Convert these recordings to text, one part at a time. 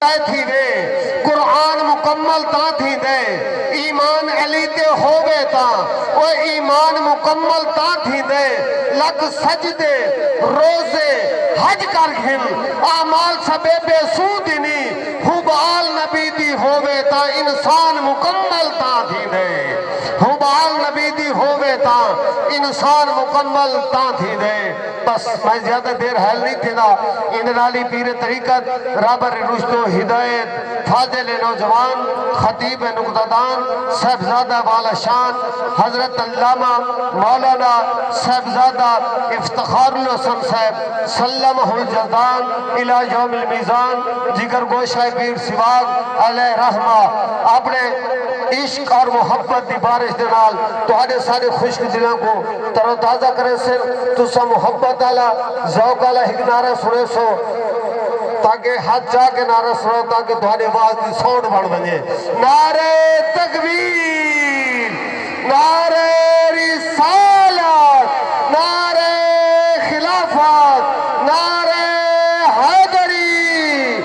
تھی وے قرآن مکمل تا تھی دے ایمان علی تے ہووے تا او ایمان مکمل تا تھی دے لگ سجدے روزے حج کر گھن اعمال سبے بے سودنی حبال نبی دی ہووے تا انسان مکمل تا تھی دے حبال نبی دی ہووے تا انسان مکمل تا تھی دے بس میں زیادہ دیر حل نہیں تھی نا اندرالی پیر طریقت رابر رشد و ہدایت فاضل نوجوان خطیب نقطدان صاحبزادہ والا شان حضرت علامہ مولانا صاحبزادہ افتخار الحسن صاحب سلمہ الجزان الہ یوم المیزان جگر گوشہ پیر سواگ علیہ رحمہ اپنے عشق اور محبت دی بارش دنال تہاڈے سارے خشک دلوں کو تر و تازہ کرے سے تسا محبت آلا ذوق آلا ایک نعرہ سنے سو تاکہ ہاتھ جا کے نعرہ سنو تاکہ تہاڈے آواز دی ساؤنڈ بڑھ بنے نعرہ تکبیر نعرہ رسالت نعرہ خلافت نعرہ حیدری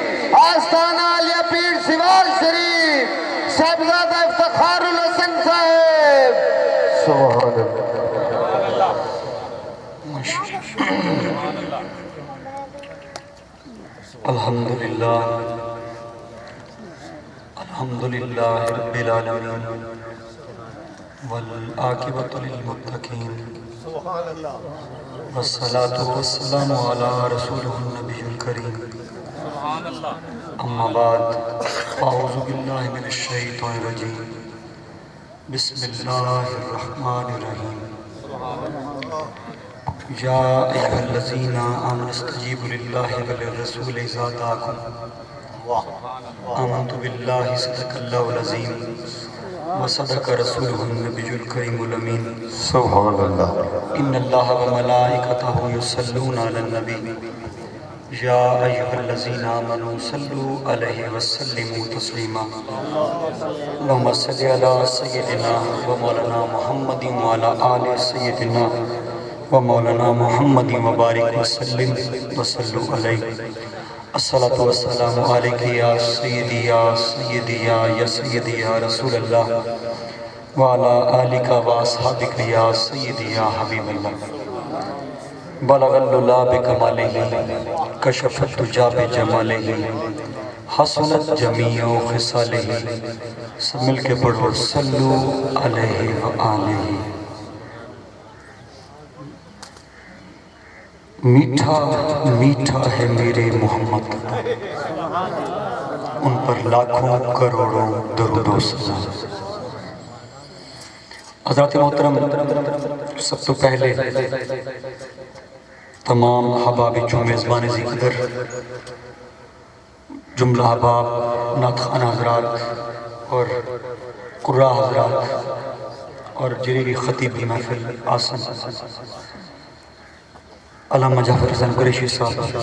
آستانہ علیہ پیر سوار شریف صاحبزادہ افتخار الحسن صاحب سبحان اللہ الحمدللہ رب العالمین والعاقبۃ للمتقین والصلاة والسلام علی رسولہ النبی الکریم اما بعد اعوذ باللہ من الشیطان الرجیم بسم اللہ الرحمن الرحیم یا ایھا الذین آمنوا استجیبوا للہ وللرسول اذا دعاکم آمنت باللہ صدق اللہ العظیم وصدق رسولہ النبی الکریم الامین سبحان اللہ ان اللہ وملائکتہ یصلون علی النبی یا ایھا الذین آمنوا صلوا علیہ وسلموا تسلیما اللہم صل علی سیدنا و مولانا محمد وعلی آل سیدنا و مولانا محمد وبارک وسلم وصلوا علیہ الصلاة والسلام علیکہ یا سیدی یا سیدی یا سیدی یا رسول اللہ وعلی آلک و اصحابک یا سیدی یا حبیب اللہ بلغ اللہ بکمالہ کشف الدجی بجمالہ حسنت جمیع خصالہ سب مل کے پڑھو صلو علیہ وآلہ میٹھا میٹھا ہے میرے محمد ان پر لاکھوں کروڑوں درود و سلام حضرات محترم سب تو پہلے تمام احباب جو میزبان ذکر جملہ احباب نعت خوانہ حضرات اور قراء حضرات اور جریری خطیب کی محفل آسن علامہ جعفر حسین قریشی صاحب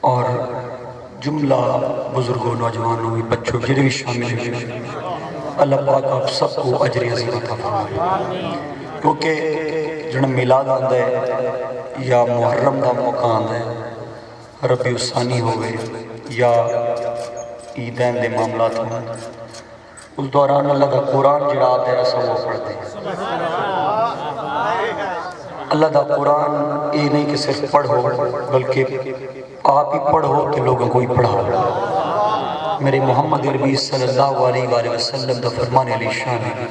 اور جملہ بزرگوں نوجوانوں بچوں جریری شامل ہیں اللہ پاک آپ سب کو اجر عظیم عطا فرمائے کیونکہ جنہاں میلاد آندہ ہے یا محرم دا موقع آندہ ہے ربیع الثانی ہوئے یا عیدین دے معاملات ہوئے اس دوران اللہ دا قرآن جڑا آدھے ایسا وہ پڑھتے ہیں اللہ دا قرآن یہ نہیں کہ صرف پڑھو بلکہ آپ ہی پڑھو کہ لوگوں کو ہی پڑھاؤ میرے محمد عربی صلی اللہ علیہ وآلہ وسلم دا فرمان علی شان ہے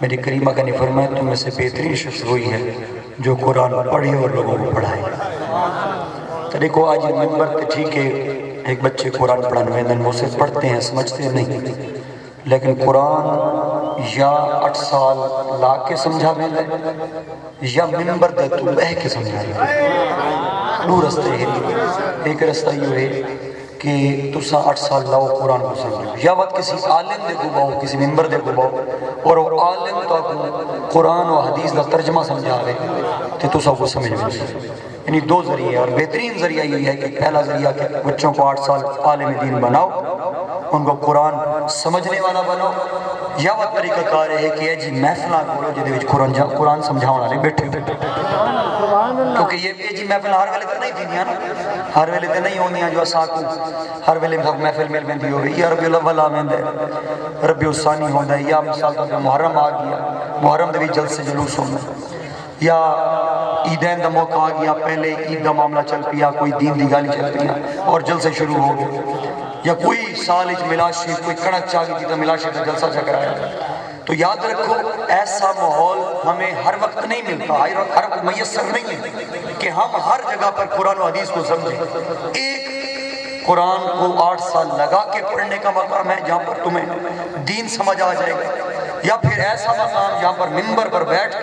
میری کریمہ کا نے فرمایا تم میں سے بہترین شخص وہی ہے جو قرآن پڑھے اور لوگوں کو پڑھائے تو دیکھو آج منبر تے ٹھیک ہے ایک بچے قرآن پڑھانے میں وہ صرف پڑھتے ہیں سمجھتے نہیں لیکن قرآن یا 8 سال لا کے سمجھا میں لے یا منبر تے تو بہ کے سمجھا لے دو رستے ہیں ایک رستہ یہ ہے کہ تسا 8 سال لاؤ قرآن کو سمجھو یا وقت کسی عالم دے کو باؤ کسی منبر دے کو باؤ اور وہ عالم تو قرآن و حدیث دا ترجمہ سمجھا رہے تو تسا کو سمجھ میں یعنی 2 ذریعے اور بہترین ذریعہ یہ ہے کہ پہلا ذریعہ کہ بچوں کو 8 سال عالم دین بناؤ ان کو قرآن سمجھنے والا بناؤ یا وہ طریقہ کار ہے کہ جی محفلہ کرو جدے قرآن سمجھاؤں والے بیٹھے کیونکہ یہ جی محفل ہر ویلے تو نہیں تھی نا ہر ویلے تے نہیں ہوندیاں جو اساں کو ہر ویلے محفل مل بندی ہوئی یا ربیع الاول آویندا ہے، ربیع الثانی ہوندا ہے، یا مثال طور پر محرم آ گیا، محرم دے وچ جلسے جلوس ہوندا ہے، یا عیدین دا موقع آ گیا، پہلے عید دا معاملہ چل پیا، کوئی دین دی گالی چل پیا اور جلسے شروع ہو گئے، یا کوئی سال وچ میلاد شریف کوئی کڑک چا گئی تو میلاد شریف کا جلسہ چا کرایا۔ تو یاد رکھو ایسا ماحول ہمیں ہر وقت نہیں ملتا، ہر وقت میسر نہیں ہے کہ ہم ہر جگہ پر قرآن و حدیث کو سمجھیں۔ ایک قرآن کو 8 سال لگا کے پڑھنے کا مقام ہے جہاں پر تمہیں دین سمجھ آ جائے گا، یا پھر ایسا مقام جہاں پر منبر پر بیٹھ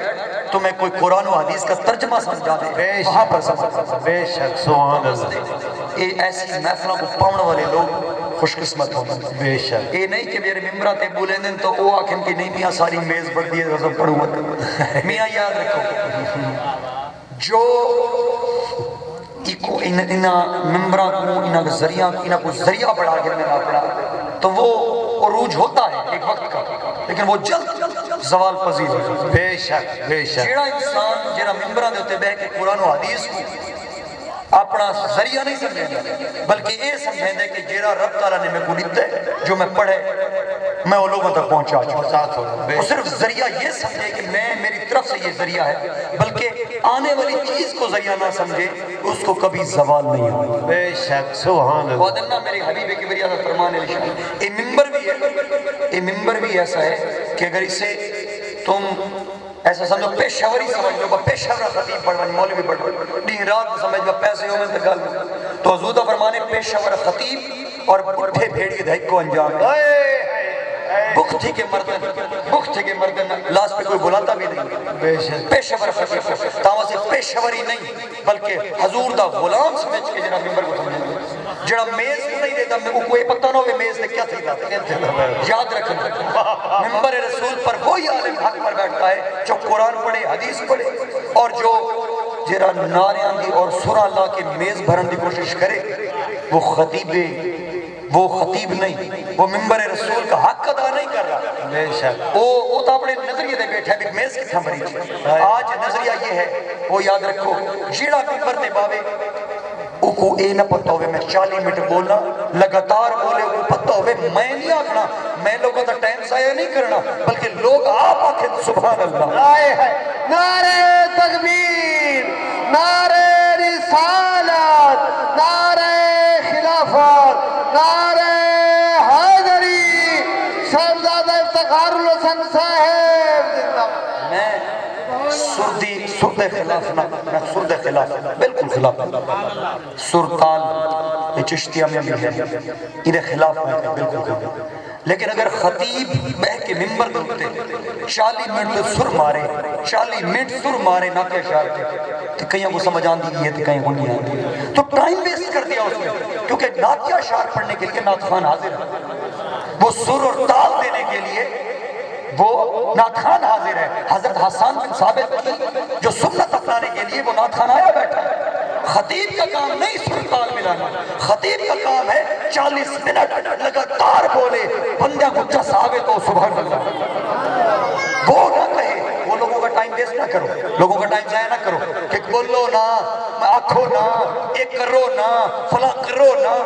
تمہیں کوئی قرآن و حدیث کا ترجمہ سمجھا دے، وہاں پر سمجھ۔ بے شک سبحان اللہ، یہ ایسی محفلوں کو پاؤں والے لوگ خوش قسمت ہوں۔ بے شک یہ نہیں کہ میرے ممبرہ تے بولیں دن تو وہ آکھیں کہ نہیں میاں ساری میز بڑھ دیئے غزب پڑھوں گا۔ میاں یاد رکھو جو انہا ممبرہ کو انہا کو ذریعہ بڑھا کے میں پڑھا تو وہ عروج ہوتا ہے ایک وقت کا، لیکن وہ جلد زوال پذیر ہے۔ بے شک بے شک جیڑا انسان جیڑا ممبرہ دے ہوتے بہ کے قرآن و حدیث کو اپنا ذریعہ نہیں سمجھیں گے بلکہ یہ سمجھیں گے کہ جیڑا رب تعالیٰ نے میں کو دیتا ہے جو میں پڑھے میں وہ لوگوں تک پہنچا چاہتا وہ صرف ذریعہ یہ سمجھے کہ میں میری طرف سے یہ ذریعہ ہے، بلکہ آنے والی چیز کو ذریعہ نہ سمجھے اس کو کبھی زوال نہیں ہو۔ بے شک سبحان اللہ۔ وعدنا میرے حبیب کبریہ کا فرمان ہے، یہ ممبر بھی ہے، یہ ممبر بھی ایسا ہے کہ اگر اسے تم ایسا سمجھو پیشوری سمجھ لو، پیشور خطیب پڑھوانی مولوی پڑھوانی دین رات سمجھ لو پیسے ہو میں انتقال تو حضور دا فرمانے پیشور خطیب اور بڑھے بھیڑی دھائی کو انجام ہے۔ بختی کے مردن لاس پہ کوئی بلاتا بھی نہیں، پیشور خطیب تاوہ سے پیشوری نہیں بلکہ حضور دا غلام سمجھ کے جناب ممبر کو سمجھیں جڑا میز کو نہیں دیتا میں کوئی پتہ نہ ہوئے میز نے کیا تھی یاد رکھنا ممبر رسول پر وہی عالم حق پر بیٹھتا ہے جو قرآن پڑھے حدیث پڑھے اور جو جڑا ناریاں دی اور سرہ اللہ کے میز بھرن دی کوشش کرے وہ خطیب نہیں، وہ ممبر رسول کا حق ادا نہیں کر رہا۔ بے شک وہ تو اپنے نظریے دے بیٹھا ہے میز کی تھا مری چیز آج نظریہ یہ ہے وہ یاد رکھو جیڑا ممبر دے باوے او کو اے نہ پتہ ہوئے میں 40 منٹ بولنا لگاتار بولے وہ پتہ ہوئے میں نہیں آکھنا میں لوگوں دا ٹائم ضائع نہیں کرنا بلکہ لوگ آپ آکھیں سبحان اللہ۔ آئے ہے نعرہ تکبیر، نعرہ رسالت، نعرہ خلافت، نعرہ حیدری، شہزادہ افتخار الحسن صاحب زندہ باد۔ میں سرد خلاف بالکل خلاف سرطال یہ چشتیہ میں بھی ہے انہیں خلاف میں بالکل خلاف، لیکن اگر خطیب بہ کے ممبر دوتے 40 منٹ سر مارے نہ کہ اشار تھے تو کہیں کو سمجھ آن دی ہے تو کہیں کو نہیں آن دی تو ٹائم ویسٹ کر دیا اس میں کیونکہ نعت اشار پڑھنے کے لیے نعت خان حاضر ہے، وہ سر اور تال دینے کے لیے وہ نعت خان حاضر ہے۔ حضرت حسان بن ثابت کی جو سنت اپنانے کے لیے وہ نعت خان آیا بیٹھا ہے۔ خطیب کا کام نہیں سرطال ملانا، خطیب کا کام ہے 40 منٹ لگاتار بولے بندیاں کو جس آگے تو سبحان اللہ وہ نہ کہے، وہ لوگوں کا ٹائم ویسٹ نہ کرو، لوگوں کا ٹائم ضائع نہ کرو کہ بولو نا آکھو نا ایک کرو نا فلاں کرو نا،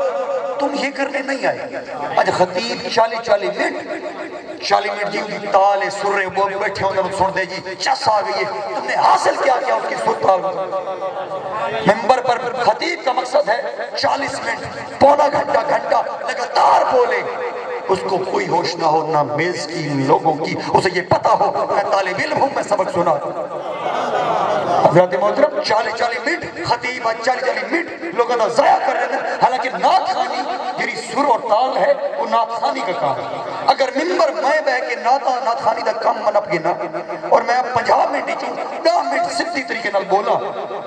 تم یہ کرنے نہیں آئے۔ آج خطیب 40 منٹ جی کی تال سرے وہ بیٹھے ہوندے سن دے جی چس آ گئی ہے، تم نے حاصل کیا کیا اس کی سرطال ممبر پر خطیب کا مقصد ہے 40 منٹ پونا گھنٹہ لگاتار بولے، اس کو کوئی ہوش نہ ہو نہ میز کی لوگوں کی، اسے یہ پتا ہو میں طالب علم ہوں میں سبق سنا۔ حضرت محترم 40 منٹ خطیب 40 منٹ لوگوں کا ضائع کر رہے ہیں، حالانکہ نعت خانی جری سر اور تال ہے وہ نعت خانی کا کام ہے۔ اگر ممبر میں بہ کے نعت خانی دا کام منپ گنا اور میں 50 منٹ 10 منٹ سدھی طریقے نال بولا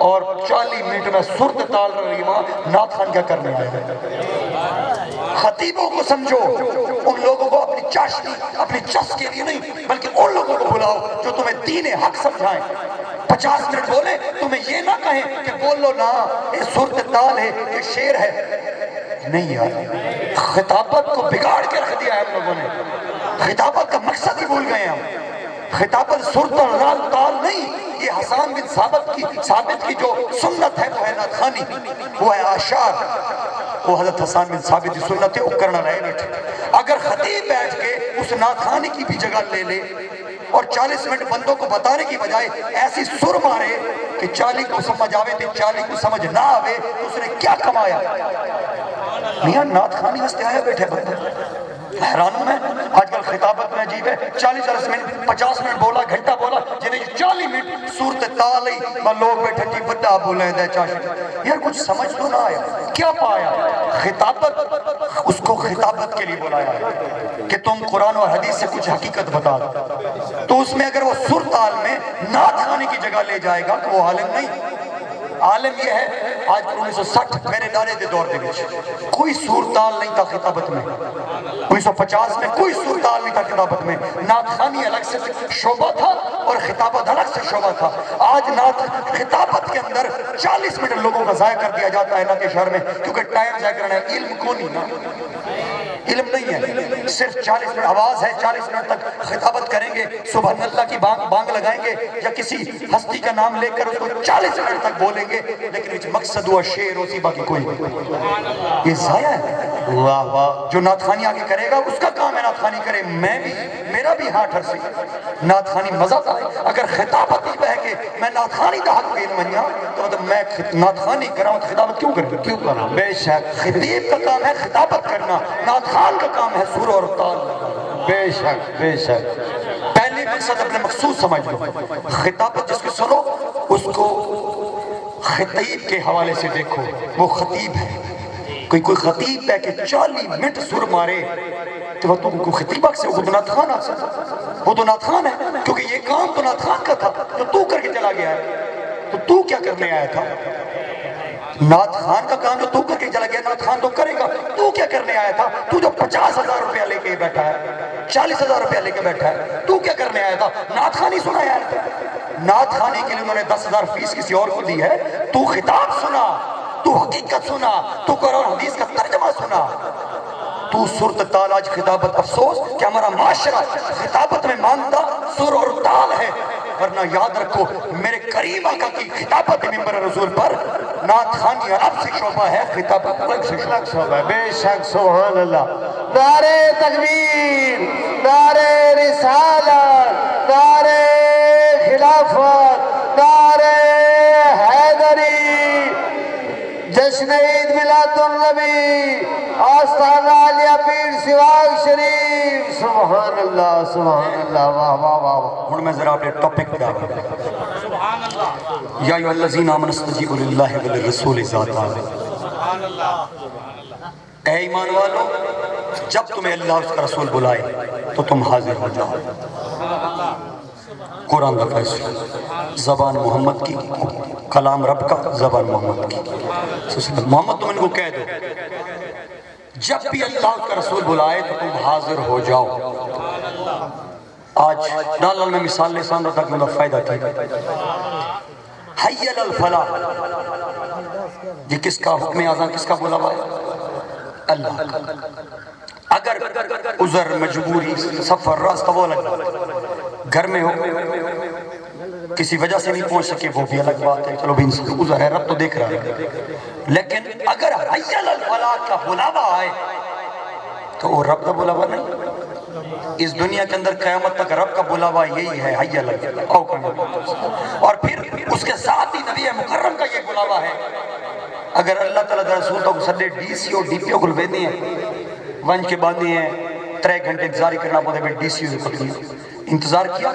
اور 40 منٹ میں سر تے تال رہی ہوں نعت خان کیا کرنے آئے ہیں؟ خطیبوں کو سمجھو، ان لوگوں کو اپنی چاشنی اپنی چس کے لیے نہیں بلکہ ان لوگوں کو بلاؤ جو تمہیں دین حق سمجھائیں۔ 50 منٹ بولے تمہیں یہ نہ کہیں کہ بولو نا یہ سرت تال ہے یہ شعر ہے، نہیں یار خطابت کو بگاڑ کے رکھ دیا ہے ہم لوگوں نے، خطابت کا مقصد ہی بھول گئے ہم۔ خطابت صورت اور تال نہیں. یہ حسان بن ثابت کی جو سنت ہے وہ ہے نعت خوانی, وہ ہے آشار. وہ حضرت حسان بن ثابت کی سنت ہے, وہ کرنا رہے نہیں. اگر خطیب بیٹھ کے اس نعت خوانی کی بھی جگہ لے لے اور 40 منٹ بندوں کو بتانے کی بجائے ایسی سر مارے کہ 40 کو سمجھ آوے تو 40 کو سمجھ نہ آوے, تو اس نے کیا کمایا؟ میاں نعت خوانی واسطے آیا بیٹھے بندے. حیران ہوں میں, آج کل خطابت میں عجیب ہے, 40 منٹ 50 منٹ بولا, گھنٹہ بولا, جنہیں 40 منٹ صورت تال ہی میں لوگ بیٹھے جی بڑا بولیں دے چاشی. یار کچھ سمجھ تو نہ آیا, کیا پایا؟ خطابت اس کو خطابت کے لیے بلایا ہے کہ تم قرآن اور حدیث سے کچھ حقیقت بتا دو. تو اس میں اگر وہ سر تال میں نعت خوانی کی جگہ لے جائے گا تو وہ عالم نہیں. عالم یہ ہے, آج 1960 میرے دارے دے دور دے وچ کوئی سور تال نہیں تھا خطابت میں. 1950 میں کوئی سور تال نہیں تھا خطابت میں. نعت خوانی الگ سے شعبہ تھا اور خطابت الگ سے شعبہ تھا. آج نعت خطابت کے اندر 40 منٹ لوگوں کا ضائع کر دیا جاتا ہے نعت شہر میں, کیونکہ ٹائم ضائع کرنا ہے. علم کو نہیں نا, علم نہیں ہے, صرف 40 منٹ آواز ہے, 40 منٹ تک خطابت کریں گے, سبحان اللہ کی بانگ لگائیں گے یا کسی ہستی کا نام لے کر اس کو 40 منٹ تک بولیں گے, لیکن اس مقصد ہوا شعر ہوتی باقی کوئی نہیں. یہ ضائع ہے. واہ واہ, جو نعت خوانی آگے کرے گا اس کا کام ہے نعت خوانی کرے. میں بھی, میرا بھی ہاتھ ہرسی نعت خوانی مزہ تھا. اگر خطابت ہی بہ کے میں نعت خوانی دا حق دین منیا تو مطلب میں نعت خوانی کراؤں تو خطابت کیوں کروں؟ کیوں کروں؟ بے شک خطیب کا کام ہے خطابت کرنا, نعت خوان کا کام ہے سور اور تال. بے شک بے شک. پہلے مقصد اپنے مقصود سمجھ لو. خطابت جس کو سنو اس کو خطیب کے حوالے سے دیکھو, وہ خطیب ہے. کوئی خطیب ہے کہ 40 منٹ سر مارے تو وہ تو خطیب سے, وہ تو نعت خوان آ سکتا, وہ تو نعت خوان ہے, کیونکہ یہ کام تو نعت خوان کا تھا جو تو کر کے چلا گیا ہے. تو کیا کرنے آیا تھا؟ نعت خوان کا کام جو تو کر کے چلا گیا, نعت خوان تو کرے گا. تو کیا کرنے آیا تھا؟ تو جو 50,000 روپیہ لے کے بیٹھا ہے, 40,000 روپیہ لے کے بیٹھا ہے, تو کیا کرنے آیا تھا؟ نعت خوانی سنایا ہے. نعت خوانی کے لیے انہوں نے 10,000 فیس کسی اور کو دی ہے. تو خطاب سنا, تو حقیقت سنا, تو قرآن حدیث کا ترجمہ سنا. تو صورت تال. آج خطابت, افسوس کہ ہمارا معاشرہ خطابت میں مانتا سر اور تال ہے. ورنہ یاد رکھو میرے کریم آقا کی خطابت ممبر رسول پر نعت خوانی عرب سے شعبہ ہے, خطابت الگ سے شعبہ ہے. بے شک سبحان اللہ. نعرے تکبیر, نعرے رسالت, نعرے خلافت, نعرے حیدری, جشن عید میلاد النبی, آستانہ علیہ پیر سواگ شریف. سبحان اللہ سبحان اللہ, واہ واہ واہ. ہن میں ذرا اپنے ٹاپک پہ آؤں. یا ایھا الذین آمنوا استجیبوا للہ وللرسول اذا دعاکم. اے ایمان والو, جب تمہیں اللہ اس کا رسول بلائے تو تم حاضر ہو جاؤ. قرآن کا فیصلہ, زبان محمد کی, کلام رب کا, زبان محمد کی. محمد تم ان کو کہہ دو جب بھی اللہ کا رسول بلائے تو تم حاضر ہو جاؤ. آج ڈالل میں مثال لے سامنے تک مجھے فائدہ تھی. حی علی الفلاح, یہ کس کا حکم اعظم, کس کا بولا ہوا ہے؟ اللہ کا. اگر عذر, مجبوری, سفر, راستہ وہ لگا, گھر میں ہو کسی وجہ سے نہیں پہنچ سکے وہ بھی الگ بات ہے, چلو بھی انسان عذر ہے, رب تو دیکھ رہا ہے. لیکن اگر حی علی الفلاح کا بلاوا آئے تو وہ رب کا بلاوا نہیں. اس دنیا کے اندر قیامت تک رب کا بلاوا یہی ہے, حی علی الفلاح. اور پھر اس کے ساتھ ہی نبی مکرم کا یہ بلاوا ہے. اگر اللہ تعالیٰ رسول تو سڈے D C O D P او کو ویندے ہیں, ونج کے باندھے ہیں, 3 گھنٹے انتظار کرنا پڑتا ہے. ڈی سی او کو انتظار کیا,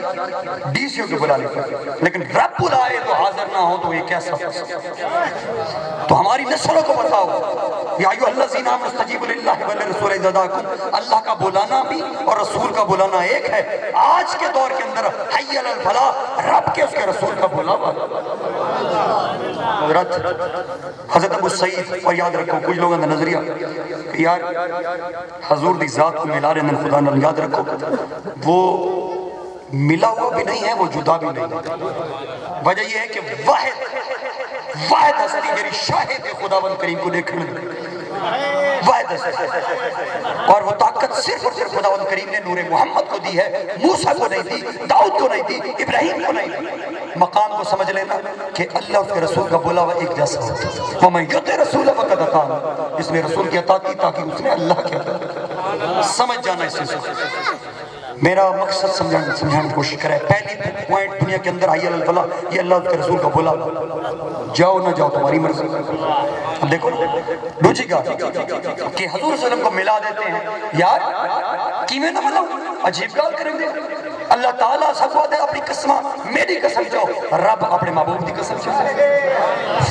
ڈی سی او کے بلا لیا, لیکن رب بلائے تو حاضر نہ ہو تو یہ کیسا؟ تو ہماری نسلوں کو بتاؤ, یا ایھا الذین آمنوا استجیبوا للہ وللرسول اذا دعاکم. اللہ کا بلانا بھی اور رسول کا بلانا ایک ہے. آج کے دور کے اندر حی علی الفلاح رب کے, اس کے رسول کا بلاوا. حضرت ابو سعید, اور یاد رکھو کچھ لوگوں کا نظریہ کہ یار حضور دی ذات کو ملا رہے ہیں خدا نال, یاد رکھو وہ ملا ہوا بھی نہیں ہے, وہ جدا بھی نہیں ہے. وجہ یہ ہے کہ واحد ہستی جری شاہد خداوند کریم کو دیکھنے, واحد ہستی, اور وہ طاقت صرف اور صرف خداوند کریم نے نور محمد کو دی ہے، موسیٰ کو نہیں دی، داؤد کو نہیں دی، ابراہیم کو نہیں دی۔ مقام کو سمجھ لینا کہ اللہ اس کے رسول کا بولا ہوا ایک جیسا ہوتا ہے۔ وَمَن يُطِعِ الرَّسُولَ فَقَدْ أَطَاعَ اللَّهَ، جس نے رسول کی اطاعت کی تاکہ اس نے اللہ کی اطاعت کی۔ سمجھ جانا اس چیز کو۔ میرا مقصد سمجھانے کی کوشش کرے، پہلی پوائنٹ دنیا کے اندر حی علی الفلاح، یہ اللہ اس کے رسول کا بولا، جاؤ نہ جاؤ تمہاری مرضی۔ اب دیکھو دوسری بات کہ حضور صلی اللہ علیہ وسلم کو ملا دیتے ہیں، یار کیویں نہ ملاؤ، عجیب گال کریں گے۔ اللہ تعالیٰ سب کو دے اپنی قسمہ، میری قسم چاہو، رب اپنے محبوب کی قسم چاہو۔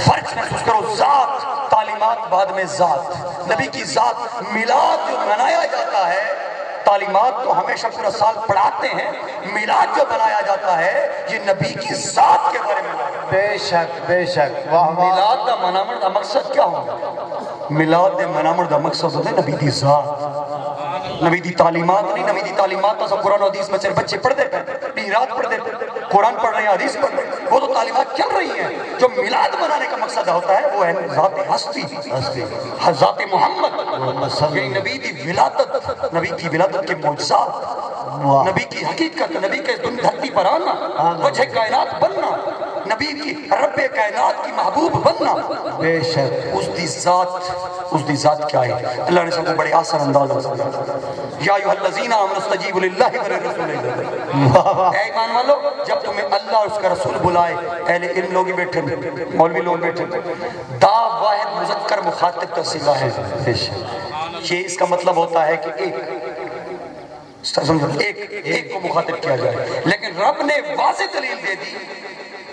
فرق محسوس کرو، ذات تعلیمات بعد میں ذات، نبی کی ذات، میلاد جو منایا جاتا ہے، تعلیمات تو ہمیشہ پورا سال پڑھاتے ہیں، میلاد جو بنایا جاتا ہے یہ نبی کی ذات کے بارے میں۔ بے شک بے شک، واہ واہ۔ میلاد دا منامر دا مقصد کیا ہوگا؟ میلاد دے منامر دا مقصد ہوتا ہے نبی دی ذات، نبی دی تعلیمات نہیں۔ نبی دی تعلیمات تو سب قرآن و حدیث میں صرف بچے پڑھ دیتے ہیں، دن رات پڑھ دیتے ہیں، قرآن پڑھ رہے ہیں، حدیث پڑھ رہے ہیں، وہ تو تعلیمات چل رہی ہیں۔ جو میلاد منانے کا مقصد ہوتا ہے وہ ہے ذات ہستی، ذات محمد، یہ نبی دی ولادت، نبی کی ولادت کے معجزات، نبی کی حقیقت، نبی کے دھرتی پر آنا، وجہ کائنات بننا، نبی کی رب کائنات کی محبوب بننا، بے شک۔ اس دی ذات کیا ہے؟ اللہ نے سب کو بڑے آسان انداز میں سمجھا، یا ایھا الذین آمنوا استجیبوا للہ وللرسول اے ایمان والو، جب تمہیں اللہ اور اس کا رسول بلائے، اہل علم لوگ ہی بیٹھے ہیں، مولوی لوگ بیٹھے ہیں، دا واحد مذکر مخاطب کا صیغہ ہے، یہ اس کا مطلب ہوتا ہے کہ ایک کو مخاطب کیا جائے، لیکن رب نے واضح دلیل دے دی،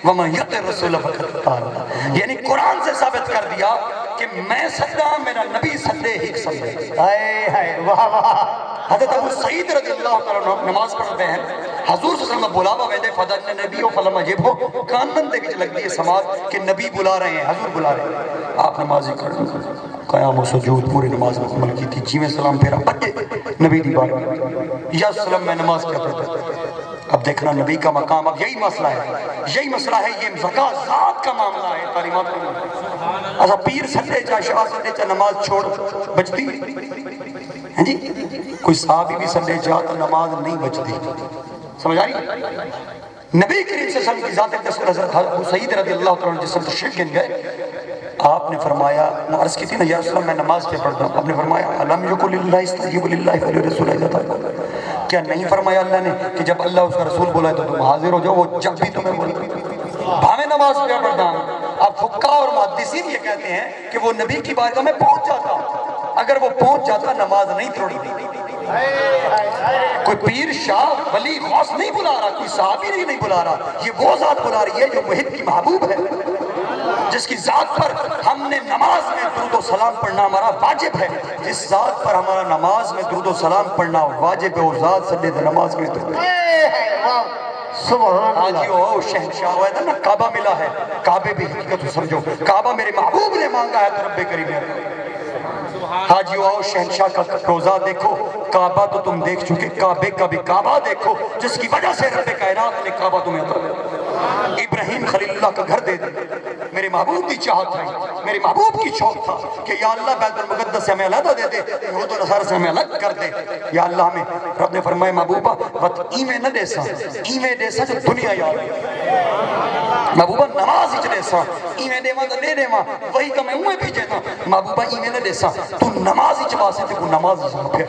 وَمَن يُطِعِ الرَّسُولَ فَقَدْ أَطَاعَ اللَّهَ، یعنی قرآن سے ثابت کر دیا کہ میں سدا، میرا نبی سدے ہی سدے۔ ہائے ہائے، واہ واہ۔ حضرت ابو سعید رضی اللہ تعالیٰ عنہ نماز پڑھتے ہیں، حضور صلی اللہ علیہ وسلم بلاوا ویندے فدن نبی و فلما جب ہو، کانن دے وچ لگ دی ہے سماعت کہ نبی بلا رہے ہیں، حضور بلا رہے ہیں، آپ نمازی کھڑے قیام و سجود پوری نماز مکمل کی تھی، جی میں سلام پھیرا بچے نبی دی بات یا سلام میں نماز کہتے تھے۔ اب دیکھنا نبی کا مقام، اب یہی مسئلہ ہے، یہ زکاة ذات کا معاملہ ہے، تعلیمات کا معاملہ۔ ایسا پیر سنڈے چاہ شاہ سنڈے چاہ نماز چھوڑ بچتی ہے جی، کوئی صحابی بھی سنڈے چاہ تو نماز نہیں بچتی، سمجھ آئی؟ نبی کریم صلی اللہ علیہ وسلم کی ذات اقدس حضرت ابو سعید رضی اللہ تعالیٰ جس وقت تشریف گن گئے، آپ نے فرمایا، میں عرض کی تھی نا یا رسول اللہ میں نماز پہ پڑھتا ہوں، آپ نے فرمایا الم یکن للہ استجیب للہ وللرسول اذا دعاکم، کیا نہیں فرمایا اللہ نے کہ جب اللہ اس کا رسول بولا ہے تو تم حاضر ہو جاؤ، وہ جب بھی تمہیں بولا، بھاویں نماز پہ پڑھتا ہوں۔ اب فقہ اور محدثین یہ کہتے ہیں کہ وہ نبی کی بارگاہ میں پہنچ جاتا، اگر وہ پہنچ جاتا نماز نہیں توڑی، کوئی پیر شاہ ولی غوث نہیں بلا رہا، کوئی صحابی نہیں بلا رہا، یہ وہ ذات بلا رہی ہے جو محب کی محبوب ہے، جس کی ذات پر ہم نے نماز میں درود و سلام پڑھنا ہمارا واجب ہے، جس ذات پر ہمارا نماز میں درود و سلام پڑھنا واجب ہے، وہ ذات صلی اللہ نماز میں درود سبحان اللہ۔ آجی ہو شہنشاہ ہوا ہے نا، کعبہ ملا ہے، کعبے بھی حقیقت سمجھو، کعبہ میرے محبوب نے مانگا ہے تو رب کریم نے۔ حاجیو آؤ شہنشاہ کا روزہ دیکھو، کعبہ تو تم دیکھ چکے، کعبے کا بھی کعبہ دیکھو، جس کی وجہ سے رب کائنات نے کعبہ تمہیں عطا کیا۔ ابراہیم خلیل اللہ کا گھر دے دے، میرے محبوب کی چاہت ہے، میرے محبوب کی شوق تھا کہ یا اللہ بیت المقدس سے ہمیں علیحدہ دے دے، یہود و نصارہ سے ہمیں الگ کر دے، یا اللہ ہمیں۔ رب نے فرمایا محبوبہ وقت ایمیں نہ دیسا، ایمیں دیسا جو دنیا یاد محبوبہ نماز ہی دیسا، ایمیں دیما تو دے دیما، وہی کا میں اوہ بھی جیتا، محبوبہ ایمیں نہ دیسا، تو نماز ہی چباسے تے کو نماز ہی سمجھ پھر۔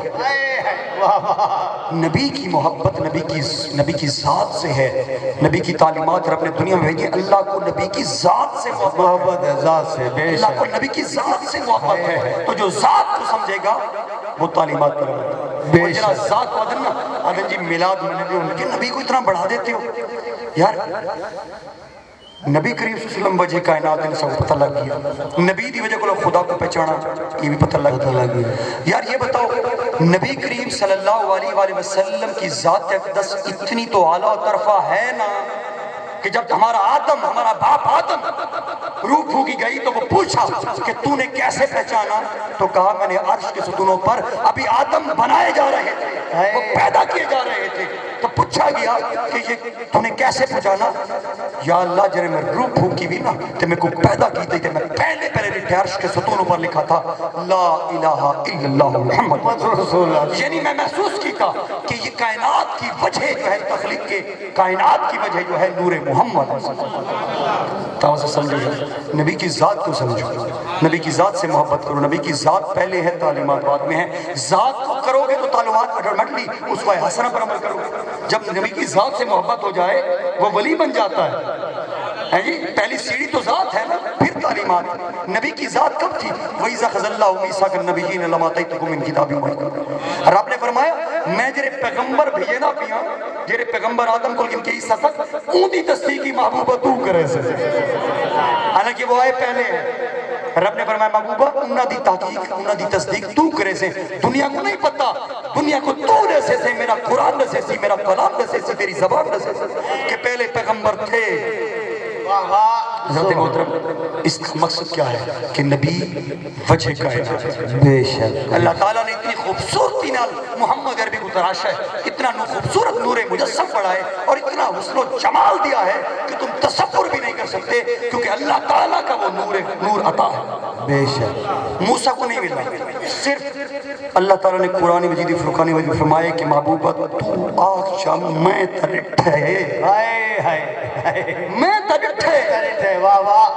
نبی کی محبت نبی کی ذات سے ہے، نبی کی تعلیمات رب نے دنیا میں بھیجی، اللہ کو نبی کی ذات سے محبت ہے، ذات سے، اللہ کو نبی کی ذات سے محبت ہے، تو جو ذات کو سمجھے گا وہ تعلیمات پر ہے۔ وہ جنہا ذات کو آدھن نا، آدھن جی میلاد میں نبی، نبی کو اتنا بڑھا دیتے ہو یار۔ نبی کریم صلی اللہ علیہ وسلم وجہ کائنات نے سب پتہ لگ گیا، نبی دی وجہ کو لوگ خدا کو پہچانا، یہ بھی پتہ لگ گیا۔ یار یہ بتاؤ نبی کریم صلی اللہ علیہ وسلم کی ذات اقدس اتنی تو اعلیٰ طرفہ ہے نا کہ جب ہمارا آدم، ہمارا باپ آدم روح پھونکی گئی تو وہ پوچھا کہ تو نے کیسے پہچانا، تو کہا میں نے عرش کے ستونوں پر ابھی آدم بنائے جا رہے تھے، وہ پیدا کیے جا رہے تھے، تو پوچھا گیا کہ یہ تو نے کیسے پہچانا، یا اللہ جنہیں میں روح پھونکی بھی نا تو میں کو پیدا کی تھی کہ میں پہلے لٹھے عرش کے ستونوں پر لکھا تھا لا الہ الا اللہ محمد رسول اللہ. یعنی میں محسوس کی تھا کہ یہ کائنات کی وجہ جو ہے تخلیق کے کائنات کی وجہ جو ہے نور محمد ہے. سے سمجھو نبی کی ذات کو سمجھو, نبی کی ذات سے محبت کرو. نبی کی ذات پہلے ہے, تعلیمات بعد میں ہے. ذات کو کرو گے تو تعلیمات آٹومیٹکلی اس کو حسنہ پر عمل کرو. جب نبی کی ذات سے محبت ہو جائے وہ ولی بن جاتا ہے جی. پہلی سیڑھی تو ذات ہے نا, پھر تعلیمات. نبی کی ذات کب تھی؟ وَإِذَا خَذَ اللَّهُ مِيثَاقَ النَّبِيِّينَ لَمَا آتَيْتُكُم مِّن کِتَابٍ وَحِکْمَةٍ. رب نے فرمایا میں جڑے پیغمبر بھیجے نہ پیاں, جڑے پیغمبر آدم کو ان کے عیسیٰ تک اونی تصدیق کی محبوبہ تو کرے سے, حالانکہ وہ آئے پہلے ہیں. رب نے فرمایا محبوبہ انہاں دی تحقیق انہاں دی تصدیق تو کرے سے. دنیا کو نہیں پتا, دنیا کو تو رسے سے, میرا قرآن رسے سی, میرا کلام رسے سی, تیری زبان رسے سی کہ پہلے پیغمبر تھے. حضرت محترم اس کا مقصد کیا ہے کہ نبی وجہ کائنات. بے شک اللہ تعالیٰ نے اتنی خوبصورتی نال محمد عربی کو تراشا ہے, اتنا خوبصورت نور مجسم پڑا ہے اور اتنا حسن و جمال دیا ہے کہ تم تصور بھی نہیں کر سکتے, کیونکہ اللہ تعالیٰ کا وہ نور عطا ہے. بے شک موسیٰ کو نہیں ملا, صرف اللہ تعالیٰ نے قرآن مجید فرقان مجید فرمائے کہ محبوبہ تو آگ شام میں ترٹھے, میں ترٹھے. واہ واہ.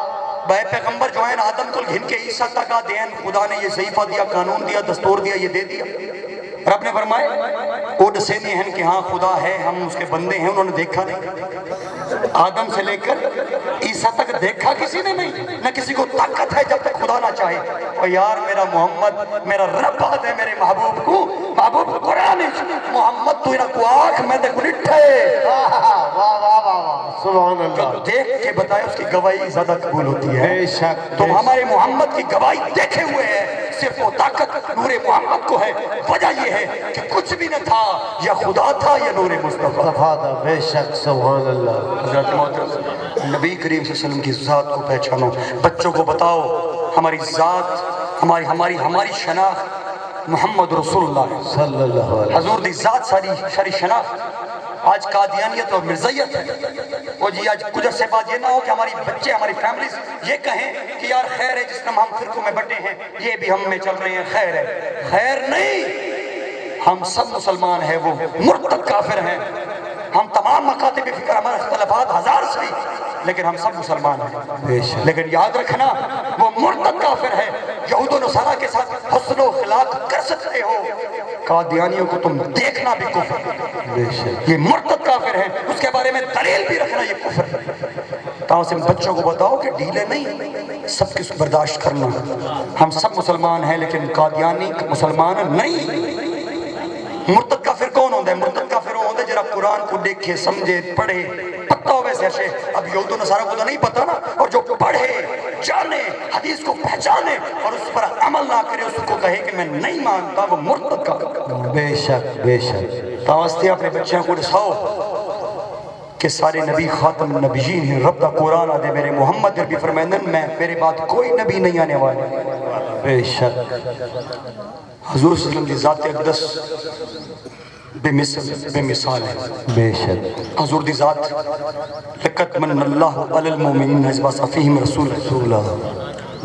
بھائی پیغمبر جو ہیں آدم کو گھن کے عیسیٰ تک دین, خدا نے یہ صحیفہ دیا, قانون دیا, دستور دیا, یہ دے دیا. رب نے فرمائے وہ دسینے ہیں کہ ہاں خدا ہے, ہم اس کے بندے ہیں. انہوں نے دیکھا نہیں, آدم سے لے کر عیسیٰ تک دیکھا کسی نے نہیں, نہ کسی کو طاقت ہے جب تک خدا نہ چاہے. اور یار میرا محمد میرا رب آد ہے میرے محبوب کو, محبوب قرآن محمد تو انہاں کو آنکھ میں دیکھو نٹھے. واہ واہ واہ واہ سبحان اللہ. دیکھ کے بتائے اس کی گواہی زیادہ قبول ہوتی ہے. بے شک تم ہمارے محمد کی گواہی دیکھے ہوئے ہیں, صرف وہ طاقت نور محمد کو ہے. وجہ یہ ہے کہ کچھ بھی نہ تھا, یا خدا تھا یا نور مصطفیٰ تھا. بے شک سبحان اللہ. حضرت محترم نبی کریم صلی اللہ علیہ وسلم کی ذات کو پہچانو, بچوں کو بتاؤ ہماری ذات, ہماری شناخت محمد رسول اللہ صلی اللہ علیہ حضور دی ذات ساری شناخت. آج قادیانیت اور مرزیت ہے. وہ جی آج کچھ عرصے بعد یہ نہ ہو کہ ہماری بچے, ہماری فیملیز یہ کہیں کہ یار خیر ہے جس طرح ہم فرقوں میں بٹے ہیں یہ بھی ہم میں چل رہے ہیں, خیر ہے. خیر نہیں, ہم سب مسلمان ہیں, وہ مرتد کافر ہیں. ہم تمام مکاتب فکر, ہمارے اختلافات ہزار سے, لیکن ہم سب مسلمان ہیں. لیکن یاد رکھنا وہ مرتد کافر ہے. یہود و نصارہ کے ساتھ حسن و اخلاق کر سکتے ہو, قادیانیوں کو تم دیکھنا بھی کفر. یہ مرتد کافر ہیں, اس کے بارے میں دلیل بھی رکھنا یہ کفر ہے. تاں سے بچوں کو بتاؤ کہ ڈھیلے نہیں, سب کچھ برداشت کرنا. ہم سب مسلمان ہیں لیکن قادیانی مسلمان نہیں. مرتد کافر کون ہوتا ہے؟ مرتد کافر وہ ہوتا ہے جرا قرآن کو دیکھے, سمجھے, پڑھے, پتہ ہو ویسے ایسے. اب یہود و نصارہ کو تو نہیں پتا نا, اور جو پڑھے, جانے, حدیث کو پہچانے اور اس پر عمل نہ کرے, اس کو کہے کہ میں نہیں مانتا, وہ مرتد کافر. بے شک بے شک. تاوستے اپنے بچوں کو رساؤ کہ سارے نبی خاتم النبیین ہیں. رب دا قرآن آدھے میرے محمد عربی فرمائندن میں میرے بعد کوئی نبی نہیں آنے والے. بے شک. حضور صلی اللہ علیہ وسلم کی ذات اقدس بے مثال ہے. بے شک. حضور دی ذات لقد من اللہ علی المؤمنین اذ بعث فیہم رسول اللہ.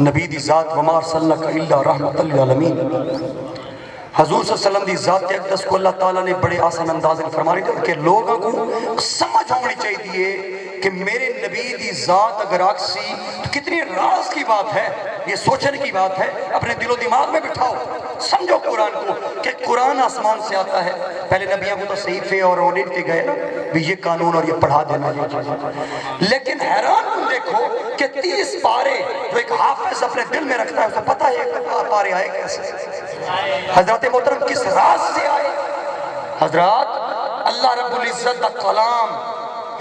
نبی دی ذات وما ارسلناک الا رحمۃ للعالمین. حضور صلی اللہ علیہ وسلم دی ذات اقدس کو اللہ تعالیٰ نے بڑے آسان انداز میں فرمانے دیا کہ لوگوں کو سمجھ ہونی چاہیے کہ میرے نبی دی ذات اگر آکسی تو کتنی راز کی بات ہے, یہ سوچنے کی بات ہے. اپنے دل و دماغ میں بٹھاؤ, سمجھو قرآن کو کہ قرآن آسمان سے آتا ہے. پہلے نبیوں کو تو صحیفے اور آڈٹ کے گئے نا بھی یہ قانون اور یہ پڑھا دینا یہ چیز, لیکن حیران ہوں دیکھو کہ 30 پارے جو ایک حافظ اپنے دل میں رکھتا ہے اسے پتہ ہے کہ پارے آئے کیسے. حضرت محترم کس راز سے آئے؟ حضرات اللہ رب العزت دا کلام,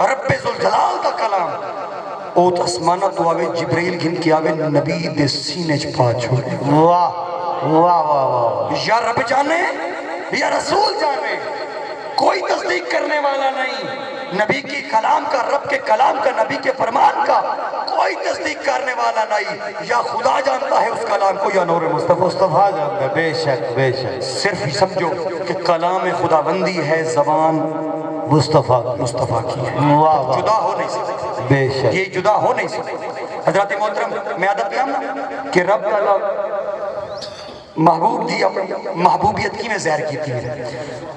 رب ذوالجلال دا کلام اوت اسمانہ تو آوے جبریل گھن کے آوے نبی دے سینے چ پا چھوڑے. واہ واہ واہ واہ. یا رب جانے یا رسول جانے, کوئی تصدیق کرنے والا نہیں. نبی کی کلام کا, رب کے کلام کا, نبی کے فرمان کا کوئی تصدیق کرنے والا نہیں. یا خدا جانتا ہے اس کلام کو یا نور مصطفیٰ جانتا ہے. بے شک بے شک. صرف سمجھو کہ کلام خدا بندی ہے, زبان مصطفیٰ کی ہے, واہ واہ. جدا ہو نہیں سکتی. بے شک. یہ جدا ہو نہیں سکتی. حضرات محترم میں عادت بیان نا کہ رب تعالیٰ محبوب دی اپنی محبوبیت کی میں زہر کی تھی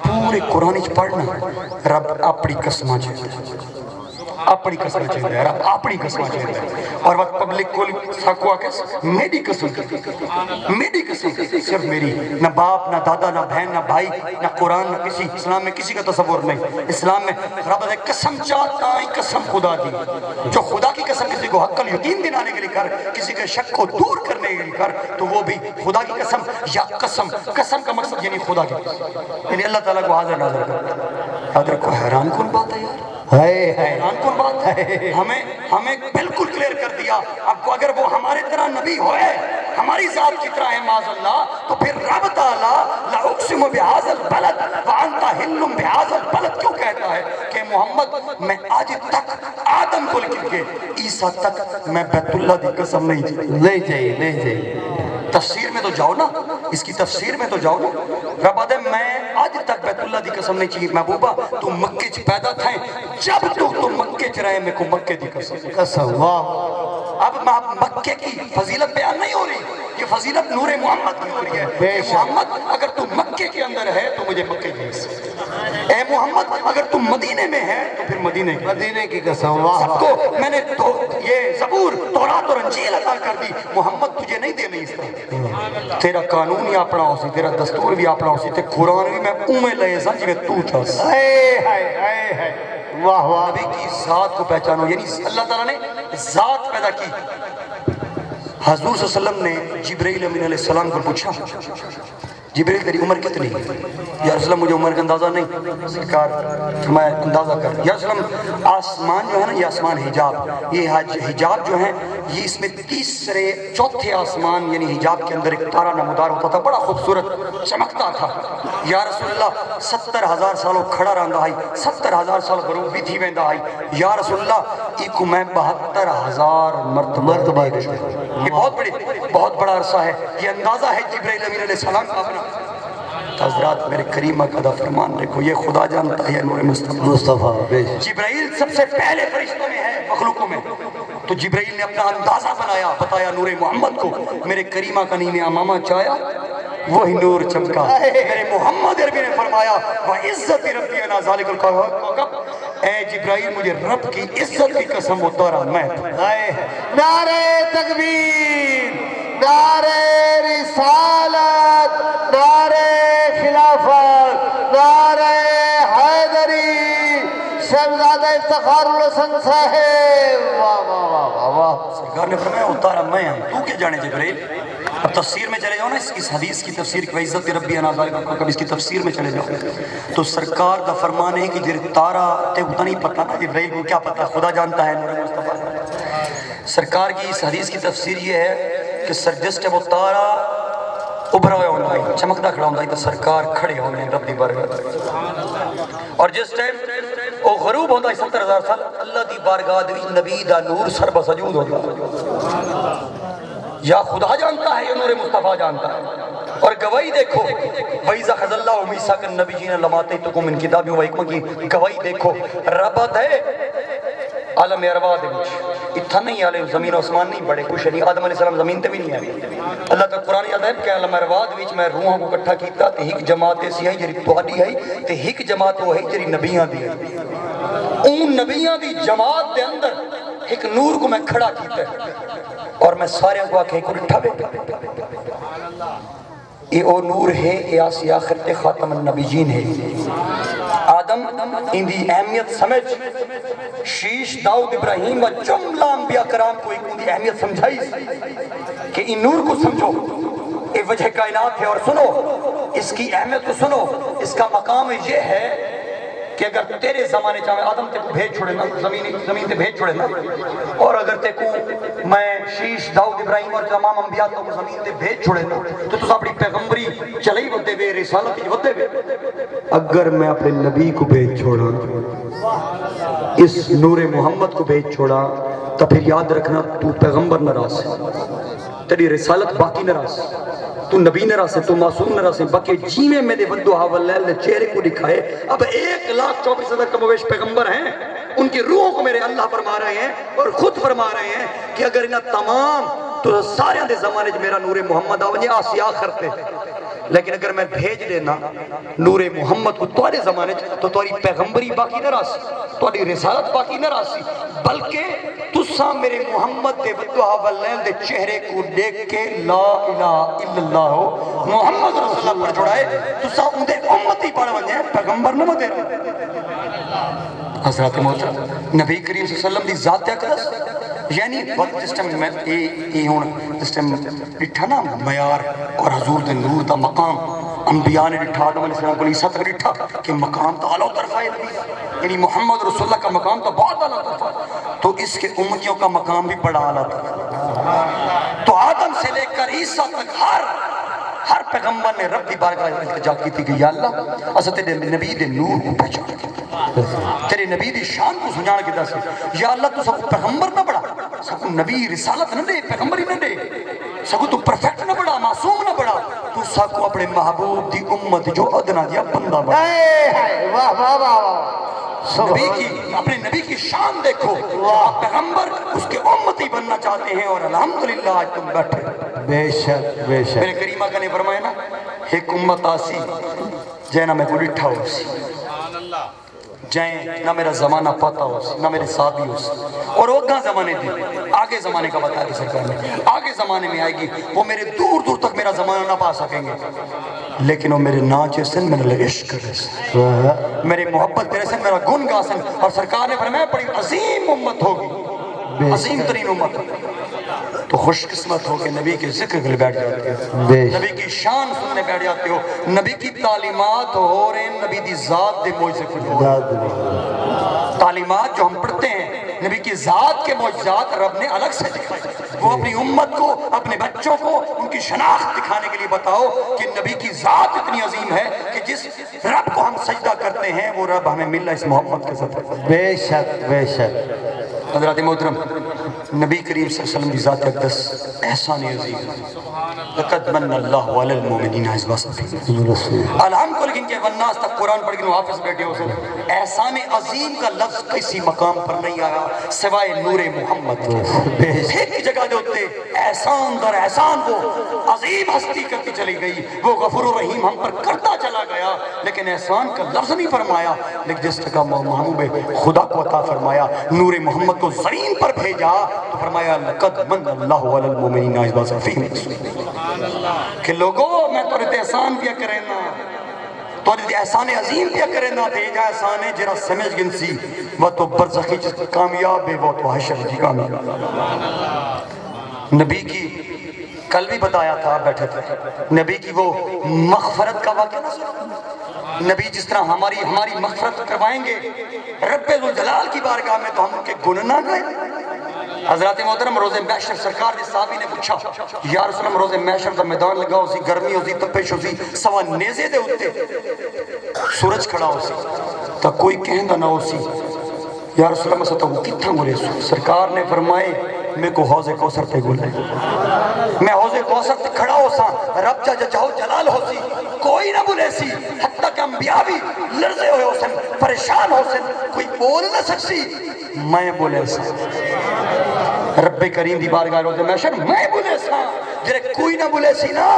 پورے قرآن چ پڑھنا رب اپنی قسمہ چاہتا ہے اپنی قسم چاہتا ہے رب اپنی قسم چاہتا ہے اور وقت پبلک کو ساکوا کس میری قسم میری قسم صرف میری نہ باپ نہ دادا نہ بہن نہ بھائی نہ قرآن نہ کسی اسلام میں کسی کا تصور نہیں اسلام میں رب نے قسم چاہتا ہے قسم خدا دی جو خدا کی قسم کسی کو حق الیقین دلانے کے لیے کر کسی کے شک کو دور کرنے کے لیے کر تو وہ بھی خدا کی قسم یا قسم قسم کا مقصد یعنی خدا کی یعنی اللہ تعالیٰ کو حاضر ناظر کر حاضر کو حیران کون بات ہے یار حیران کون بات ہے ہمیں بالکل کلیئر کر دیا اب اگر وہ ہمارے طرح نبی ہوئے ہماری ذات کی طرح ہے معاذ اللہ تو پھر رب تعالیٰ لا اقسم بهذا البلد وانت حل بهذا البلد کیوں کہتا ہے کہ محمد میں آج تک آدم کو لکھ کے عیسیٰ تک میں بیت اللہ دی قسم نہیں چاہیے تفسیر میں تو جاؤ نا اس کی تفسیر میں تو جاؤ نا رب آدھے میں آج تک بیت اللہ دی قسم نہیں چاہیے محبوبہ تو مکے چ پیدا تھے جب تو مکے چ رہے میں کو مکے دی قسم واہ اب مکے کی فضیلت بیان نہیں ہو رہی یہ فضیلت نور محمد کی ہو رہی ہے اے محمد اگر تم مکے کے اندر ہے تو مجھے مکے کی قسم اے محمد اگر تم مدینے میں ہے تو پھر مدینے کی قسم سب کو میں نے تو یہ زبور تورات اور انجیل عطا کر دی محمد تجھے نہیں دے نہیں اس طرح تیرا قانون ہی اپنا ہو سی تیرا دستور بھی اپنا ہو سی تے قرآن بھی میں اوے لے سا جی میں تو تھا واہ واہ نبی کی ذات کو پہچانو یعنی اللہ تعالیٰ نے ذات پیدا کی حضور صلی اللہ علیہ وسلم نے جبرائیل امین علیہ السلام کو پوچھا جبرائیل تیری عمر کتنی یا رسول اللہ مجھے عمر کا اندازہ نہیں سرکار میں اندازہ کر یا رسول اللہ آسمان جو ہے نا یہ آسمان حجاب یہ حجاب جو ہے یہ اس میں تیسرے چوتھے آسمان یعنی حجاب کے اندر ایک تارا نمودار ہوتا تھا بڑا خوبصورت چمکتا تھا یا رسول اللہ 70,000 سالوں کھڑا رہندا آئی 70,000 سال غروب بھی تھی ویندا آئی یا رسول اللہ ایک میں 72,000 مرتبہ یہ بہت بڑا عرصہ ہے یہ اندازہ ہے جبرائیل امین علیہ السلام کا اپنا حضرات میرے کریم کا فرمان دیکھو یہ خدا جانتا ہے نور مصطفیٰ جبرائیل سب سے پہلے فرشتوں میں ہے مخلوقوں میں تو جبرائیل نے اپنا اندازہ بتایا نور محمد کو میرے کریمہ کا نیم امامہ چایا وہی نور چمکا میرے محمد عربی نے فرمایا وَعِزَّتِ رَبِّ اَنَا ذَلِكَ الْقَوْقَبْ اے جبرائیل مجھے رب کی عزت کی قسم اتارا میں نعرہ تکبیر نعرہ رسالت نعرہ خلافت نعرہ حیدری شہزادہ افتخار الحسن صاحب واہ واہ واہ واہ سرکار نے فرمایا اتارا میں ہوں تو کیا جانے جبرائیل اب تفسیر میں چلے جاؤ نا اس حدیث کی تفسیر کی عزت ربی انا ذالک کب اس کی تفسیر میں چلے جاؤ تو سرکار کا فرمان ہے کہ جر تارا تے اتنا نہیں پتہ نا جبرائیل کو کیا پتہ خدا جانتا ہے نور مصطفیٰ سرکار کی اس حدیث کی تفسیر یہ ہے کہ سرجسٹ وہ تارا ابھرا ہویا ہوتا ہے چمکتا کھڑا ہوتا ہے تو سرکار کھڑے ہونے ہیں رب دی بارگاہ اور جس ٹائم وہ غروب ہوتا ہے 70,000 سال اللہ دی بارگاہ دی نبی دا نور سر بسجود ہوتا ہے یا خدا جانتا ہے یا نور مصطفیٰ جانتا ہے اور گواہی دیکھو وَإِذَا خَذَ اللَّهُ مِيثَاقَ النَّبِيِّينَ لَمَا آتَيْتُكُم مِّن کِتَابٍ وَحِکْمَةٍ کی گواہی دیکھو ربط ہے عالم ارواح دے وچ اتھا نہیں عالم زمین و آسمان نہیں بڑے کچھ نہیں آدم علیہ السلام زمین تے بھی نہیں آئے اللہ کا قرآن یاد ہے کہ عالم ارواح دے وچ میں روحاں کو اکٹھا کیتا تے ہک جماعت ایسی ہے جڑی تہاڈی ہے تے ہک جماعت وہ ہے جڑی نبیاں دی ہے اون نبیاں دی جماعت دے اندر ایک نور کو میں کھڑا کیتا ہے اور میں سارے کو آکھیں کو اٹھا بیٹھا یہ او نور ہے اے آسی آخرت خاتم النبیین ہے آدم ان دی اہمیت سمجھ شیش داؤد ابراہیم و جملہ انبیاء کرام کو ایک ان دی اہمیت سمجھائی کہ ان نور کو سمجھو یہ وجہ کائنات ہے اور سنو اس کی اہمیت کو سنو اس کا مقام یہ ہے کہ اگر تیرے زمانے چاہے آدم تے کو بھیج چھوڑے نا زمین تے بھیج چھوڑے نا اور اگر تے کو میں شیش داؤد ابراہیم اور تمام انبیاء کو زمین تے بھیج چھوڑے نا تو تو اپنی پیغمبری چلئی ودے وے رسالت ہی ودے وے اگر میں اپنے نبی کو بھیج چھوڑا اس نور محمد کو بھیج چھوڑا تو پھر یاد رکھنا تو پیغمبر ناراض ہے تیری رسالت باقی ناراض تو نبی نہ راسے تو معصوم نہ راسے بکے جیویں میرے ودو حواللیل نے چہرے کو دکھائے. اب 1,34,000 کم و بیش پیغمبر ہیں, ان کی روحوں کو میرے اللہ فرما رہے ہیں اور خود فرما رہے ہیں کہ اگر انہاں تمام تو سارے دے زمانے میرا نور محمد آونجے آسیا کرتے, لیکن اگر میں بھیج دینا نور محمد کو توارے زمانے تو تواری پیغمبری باقی نہ راسی, تواری رسالت باقی نہ راسی, بلکہ تسا میرے محمد دے ودعا واللیل دے چہرے کو دیکھ کے لا الہ الا اللہ محمد رسول اللہ پر جڑائے تسا ان دے امتی پڑھ ونجے پیغمبر نہ دے. حضرات محترم نبی کریم صلی اللہ علیہ وسلم دی ذات اقدس یعنی وقت جس ٹائم میں یہ ہون جس ٹائم ڈٹھا نا معیار اور حضور دے نور دا مقام انبیاء نے ڈٹھا آدم علیہ السلام کو عیسیٰ تک ڈٹھا کہ مقام تو اعلیٰ طرف ہے, یعنی محمد رسول اللہ کا مقام تو بہت اعلیٰ طرف ہے, تو اس کے امتیوں کا مقام بھی بڑا اعلیٰ طرف. تو آدم سے لے کر عیسیٰ تک ہر پیغمبر نے رب کی بارگاہ التجا کی تھی کہ یا اللہ اسا تیرے نبی دے نور کو پہچان کے تیرے نبی دی شان کو سنجان کے دس یا اللہ تو سب پیغمبر نہ بڑھا, سب نبی رسالت نہ دے, پیغمبری نہ دے, سب تو پرفیکٹ نہ بڑھا, معصوم نہ بڑھا, تو سب کو اپنے محبوب دی امت جو ادنا دیا بندہ بڑھا. واہ واہ واہ, نبی کی اپنے نبی کی شان دیکھو, آپ پیغمبر اس کے امتی بننا چاہتے ہیں اور الحمدللہ آج تم بیٹھے. بے شک بے شک. میرے کریمہ کا نے فرمایا نا ایک امت آسی جینا میں کو ڈٹھا ہو سی, جائیں نہ میرا زمانہ پاتا ہو سی, نہ میرے صحابی ہو سی, اور وہ کہاں زمانے دی آگے زمانے کا بتا دی سرکار نے, آگے زمانے میں آئے گی وہ میرے دور دور تک میرا زمانہ نہ پا سکیں گے, لیکن وہ میرے ناچے سن میرے لئے عشق کرے سن, میرے محبت تیرے سن, میرا گن گا سن. اور سرکار نے فرمایا بڑی عظیم امت ہوگی, عظیم ترین امت, تو خوش قسمت ہو کہ نبی کے ذکر کے بیٹھ جاتے ہو, نبی کی شان سننے بیٹھ جاتے ہو, نبی کی تعلیمات ہو رہے ہیں, نبی دی ذات دے معجزے ہو رہے ہیں. تعلیمات جو ہم پڑھتے ہیں نبی کی ذات کے معجزات رب نے الگ سے دکھائے, وہ اپنی امت کو اپنے بچوں کو ان کی شناخت دکھانے کے لیے بتاؤ کہ نبی کی ذات اتنی عظیم ہے کہ جس رب کو ہم سجدہ کرتے ہیں وہ رب ہمیں مل رہا اس محمد کے ساتھ. بے شک بے شک. حضرات محترم نبی کریم صلی اللہ علیہ وسلم کی ذات اقدس احسان عظیم, لقد من اللہ علی المومنین اذ بعث فیہم رسولا. الحمد کو لیکن کہ والناس تک قرآن پڑھ کے حافظ بیٹھے ہو سن, احسان عظیم کا لفظ کسی مقام پر نہیں آیا سوائے نور محمد کے. ایک جگہ جو ہوتے احسان در احسان وہ عظیم ہستی کرتی چلی گئی, وہ غفور و رحیم ہم پر کرتا چلا گیا, لیکن احسان کا لفظ نہیں فرمایا. لیکن جس جگہ محبوب خدا کو عطا فرمایا, نور محمد کو زمین پر بھیجا, تو فرمایا لقد من اللہ علی المومنین اذ بعث فیہم رسولا, کہ لوگوں میں تو رہتے احسان کیا کریں نا, تو رہتے احسان عظیم کیا کریں نا, تھے جا احسان ہے جرا سمجھ گن سی, وہ تو برزخی جس کی کامیاب ہے, وہ تو حشر کی کامیاب. نبی کی کل بھی بتایا تھا, بیٹھے تھے, نبی کی وہ مغفرت کا واقعہ نہ, نبی جس طرح ہماری مغفرت کروائیں گے رب ذوالجلال کی بارگاہ میں, تو ہم ان کے گناہ نہ گئے. حضرات محترم روز محشر سرکار نے صحابی نے پوچھا یا رسول اللہ روز محشر دا میدان لگا ہو سی, گرمی ہو سی, تپش ہو سی, سوا نیزے دے ہوتے سورج کھڑا ہو سی, تا کوئی کہندہ نہ ہو سی یا رسول اللہ مسا وہ کتھا گولے سو. سرکار نے فرمائے میں کو حوض کوثر تے گولے, میں حوض کوثر تے کھڑا ہو سا, رب جا جاؤ جلال ہو سی, کوئی نہ بولے سی, حتیٰ کہ انبیاء بھی لرزے ہوئے ہو سن, پریشان ہو سن, کوئی بول نہ سکسی, میں بولے سا رب کریم دی بارگاہ روز محشر میں بولے سا, جرے کوئی نہ بولے سی نا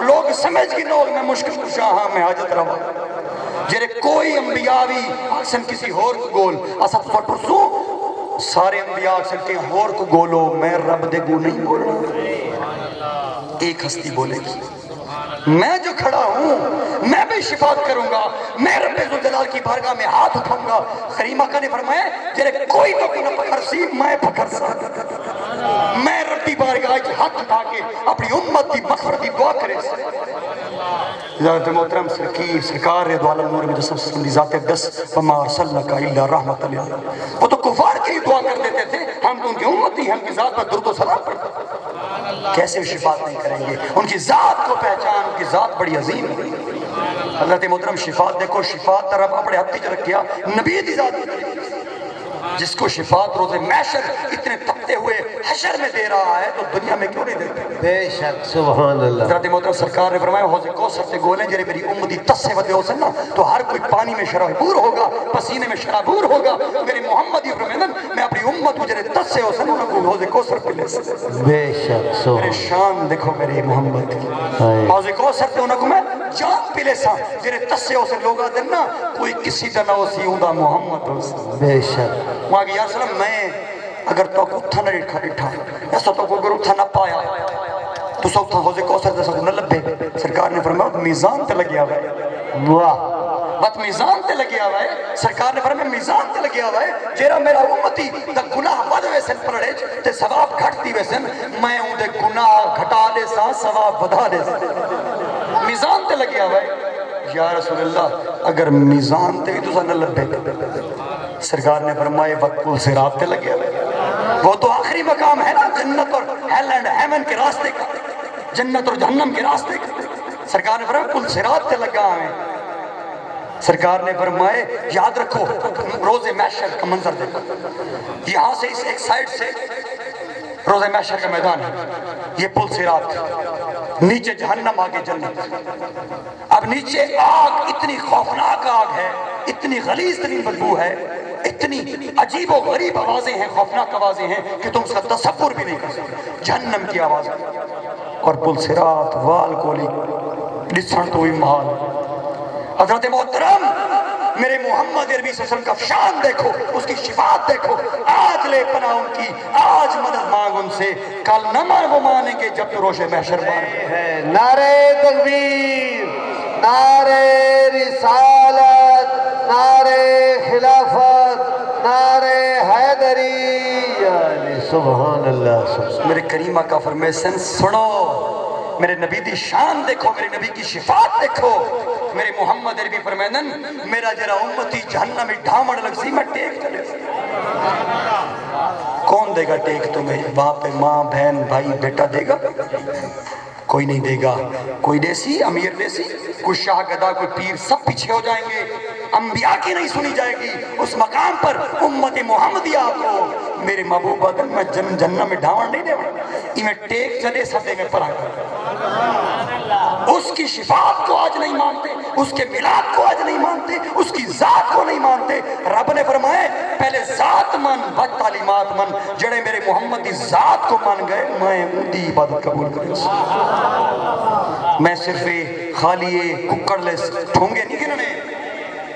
لوگ سمجھ گی لوگ میں مشکل کشا ہاں میں حاجت روا, جرے کوئی انبیاء بھی اکسن کسی اور کو گول اسا تو پرسو سارے انبیاء اکسن کے اور کو گولو, میں رب دے گو نہیں بولو. ایک ہستی بولے گی میں جو کھڑا ہوں میں بھی شفاعت کروں گا, میں رب ذوالجلال کی بارگاہ میں ہاتھ اٹھاؤں گا. کریمہ کا نے فرمایا جرے کوئی تو نہ پکڑ سی, میں پکڑ سا, میں رب کی بارگاہ ہاتھ اٹھا کے اپنی امت کی مغفرت کی دعا کرے سا. حضرت محترم سرکار رضو عالم نور مجسم سلم دی ذات اقدس وما ارسلناک الا رحمت للعالمین, وہ تو کفار کی دعا کر دیتے تھے, ہم تو ان کی امتی, ہم کی ذات پر درود و سلام پڑھتے, کیسے شفاعت نہیں کریں گے. ان کی ذات کو پہچان, ان کی ذات بڑی عظیم ہے. حضرت محترم شفاعت دیکھو, شفاعت رب اپنے ہتھی چ رکھیا نبی دی ذات, جس کو شفاعت روز محشر اتنے تپتے ہوئے حشر میں دے رہا ہے تو دنیا میں کیوں نہیں دیتا؟ بے شک سبحان اللہ. حضرت محترم سرکار نے فرمایا حوض کوثر سے گولیں جڑے میری امتی تسے ودے ہو سن نا تو ہر کوئی پانی میں شرابور ہوگا، پسینے میں شرابور ہوگا. میرے محمد یہ فرمائے میں اپنی امت کو جڑے تسے ہو سن انہوں کو حوض کوثر پلے سے. بے شک میرے سبحان شان دیکھو میرے محمد کی. حوض کوثر تے انہوں کو میں جان پلے سا جڑے تسے ہو سن لوگا دن نا کوئی کسی دا نہ ہو سی اوندا محمد ہو سن. بے شک. وہاں کہ یا سلام میں اگر تو کو اتھا نہ ڈٹھا ڈٹھا ایسا تو کو اگر اتھا نہ پایا تو سو اتھا حوض کوثر دے سکو نہ لبے. سرکار نے فرمایا میزان تے لگیا ہوا ہے. واہ. بات میزان تے لگیا ہوا ہے. سرکار نے فرمایا میزان تے لگیا ہوا ہے جیرا میرا امتی دا گناہ ود ویسن پڑھے تے ثواب گھٹتی ویسن میں ہوں دے گناہ گھٹا دے سا ثواب بدا دے سا. میزان تے لگیا ہوا ہے. یا رسول اللہ اگر میزان تے بھی تو نہ لبے. سرکار نے فرمایا وقت پل صراط تے لگیا ہوا ہے. وہ تو آخری مقام ہے نا جنت اور ہیل اینڈ ہیون کے راستے کا، جنت اور جہنم کے راستے کا. سرکار نے فرمایا پل صراط تے لگا ہمیں. سرکار نے فرمائے یاد رکھو روز محشر کا منظر دیکھو. یہاں سے اس ایک سائیڈ سے روز محشر کا میدان ہے، یہ پل صراط، نیچے جہنم آگے جنت. اب نیچے آگ اتنی خوفناک آگ ہے، اتنی غلیظ ترین بدبو ہے، اتنی عجیب و غریب آوازیں ہیں، خوفناک آوازیں ہیں کہ تم اس کا تصور بھی نہیں کر سکتے. جہنم کی آوازیں اور پل صراط وال کولی لسن تو محال. حضرت محترم میرے محمد عربی صلی اللہ علیہ وسلم کا شان دیکھو، اس کی شفاعت دیکھو. آج لے پناہ ان کی، آج مدد مانگ ان سے. کل نہ وہ مانیں گے جب تو روش محشر مانیں گے. نعرہ تکبیر، نعرہ رسالت، نعرہ خلافت، نعرہ حیدری. یعنی سبحان اللہ سبحان. میرے کریم آقا فرمائے سن سنو، میرے نبی دی شان دیکھو، میرے نبی کی شفاعت دیکھو. میرے محمد عربی فرمائدن میرا جرا امتی جہنم میں ڈھامڑ لگ سی میں ٹیک چلے. کون دے گا ٹیک تمہیں؟ باپ ماں بہن بھائی بیٹا دے گا؟ کوئی نہیں دے گا. کوئی دیسی امیر دیسی، کوئی شاہ گدا، کوئی پیر، سب پیچھے ہو جائیں گے. انبیاء کی نہیں سنی جائے گی. اس مقام پر امت محمدیہ کو میرے محبوب بدن میں جنم میں ڈھاوڑ نہیں دے گا. انہیں ٹیک چلے سدے میں پڑھا کر. اس کی شفاعت کو آج نہیں مانتے، اس کے ملاد کو آج نہیں مانتے، اس کی ذات کو نہیں مانتے. رب نے فرمائے پہلے ذات من بعد تعلیمات من. جڑے میرے محمد کی ذات کو مان گئے میں ان دی عبادت قبول کروں. میں صرف خالی ککڑ لے ٹھونگے نہیں گرنے،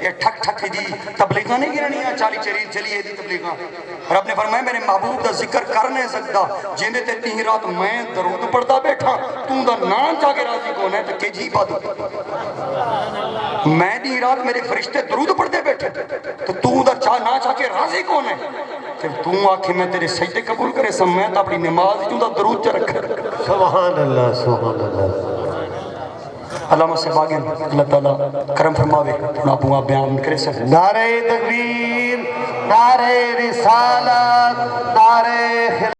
یہ ٹھک ٹھک دی تبلیغاں نہیں گرنی ہیں، چالی چری چلیے دی تبلیغاں. رب نے فرمایا میرے محبوب دا ذکر کر نہیں سکتا جیندے تے تین رات میں درود پڑھتا بیٹھا، تو دا نام چاہ کے راضی کون ہے تو کہ جی عبادت. میں دی رات میرے فرشتے درود پڑھتے بیٹھے تو دا چاہ نہ چاہ کے راضی کون ہے؟ تو آنکھیں میں تیرے سجدے قبول کرے سب میں تو اپنی نماز تو دا درود چا رکھا. سبحان اللہ سبحان اللہ. علامہ سے باگن اللہ تعالیٰ کرم فرماوے تھوڑا پوہا بیان کرے سکتے. نعرہ تکبیر، نعرہ رسالت، نعرہ